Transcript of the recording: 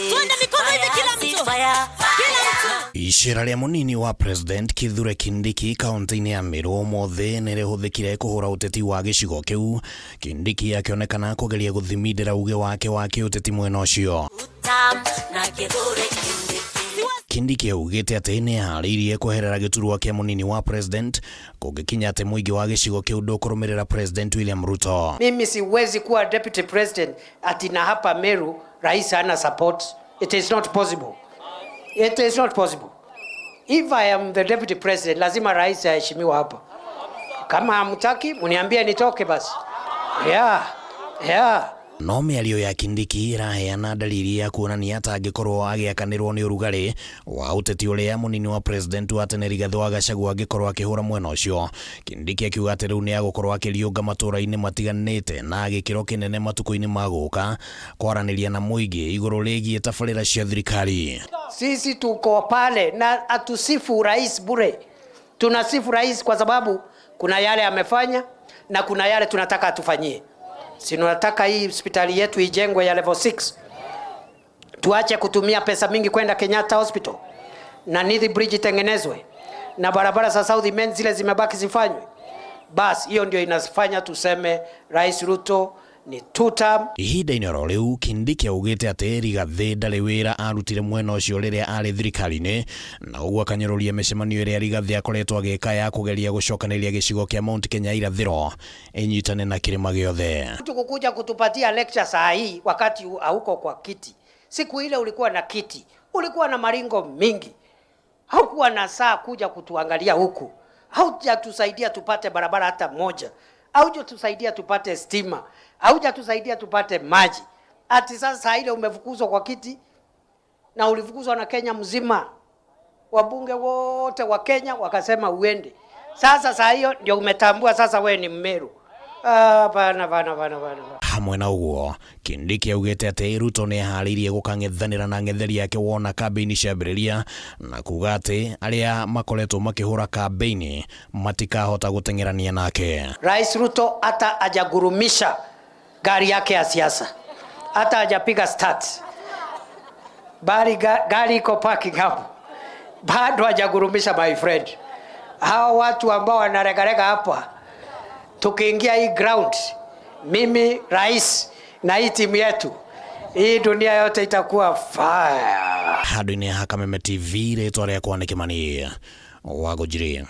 Tuende mikono hivi kila mtu. Ishira ria munini wa President Kithure Kindiki kaunti-ini ya Meru mothe nirihuthikire kuhura uteti wa gicigo kiu, Kindiki akionekana kugeria guthimindira uge wake wa kiuteti mwena ucio. Kindiki augite ati ni hariirie kweherera giturwa kia munini wa President kugikinya ati muingi wa gicigo kiu ndukurumirira President William Ruto. Mimi siwezi kuwa deputy president ati na hapa Meru rais hana support. It is not possible. It is not possible. If I am the deputy president, lazima rais aheshimiwa hapa. Kama hamtaki, muniambie nitoke basi. Yeah. No miario ya Kindiki iraheana dalili ya kuonania ata angikorwo agiakanirwo ni urugari wa uteti uria munini wa President wa tene Rigathi wa Gachagua angikorwo akihura mwena ucio. Kindiki akiuga ati riu ni agukorwo akiriunga matura-ini matiganite na gikiro kinene matuko-ini maguka kwaraniria na muingi iguru rigie tabarira cia thirikari. Sisi tuko pale na atusifu rais bure. Tunasifu rais kwa sababu kuna yale amefanya na kuna yale tunataka atufanyie. Sinataka hii hospitali yetu ijengwe ya level 6. Tuache kutumia pesa mingi kwenda Kenyatta Hospital. Na Nithi Bridge itengenezwe. Na barabara za South Main zile zimebaki zifanywe. Bas, hiyo ndio inafanya tuseme Rais Ruto ni tuta. Ihinda-ini oro riu Kindiki augite ati Rigathi ndari wira arutire mwena ucio riria ari thirikari-ini, na uguo akanyeruria micemanio iria Rigathi akoretwo agika ya kugeria gucokaniria gicigo kia Mount Kenya irathiro inyitane na kirima giothe. Kukuja kutupatia lecture saa hii wakati hauko kwa kiti. Siku ile ulikuwa na kiti, ulikuwa na maringo mingi, haukuwa na saa kuja kutuangalia huku, haujatusaidia tupate barabara hata moja, haujatusaidia tupate stima, haujatusaidia tupate maji. Ati sasa ile umefukuzwa kwa kiti na ulifukuzwa na Kenya mzima. Wabunge wote wa Kenya wakasema uende. Sasa saa hiyo ndio umetambua sasa wewe ni Mmeru. Bana. Hamwe na uguo, Kindiki augite ati Ruto ni ahariirie gukang'ethanira na ng'etheri yake wona kambeini ciambiriria, na kuga ati aria makoretwo makihura kambeini matikahota guteng'erania nake. Rais Ruto hata hajagurumisha gari yake ya siasa, hata hajapiga start, bali gari iko parking hapo, bado hajagurumisha my friend. Hao watu ambao wanaregarega hapa, tukiingia hii ground, mimi rais na hii timu yetu, hii dunia yote itakuwa fire. Handũ-inĩ ha Kameme TV, rĩtwa rĩakwa nĩ Kĩmani Wangũnjiri.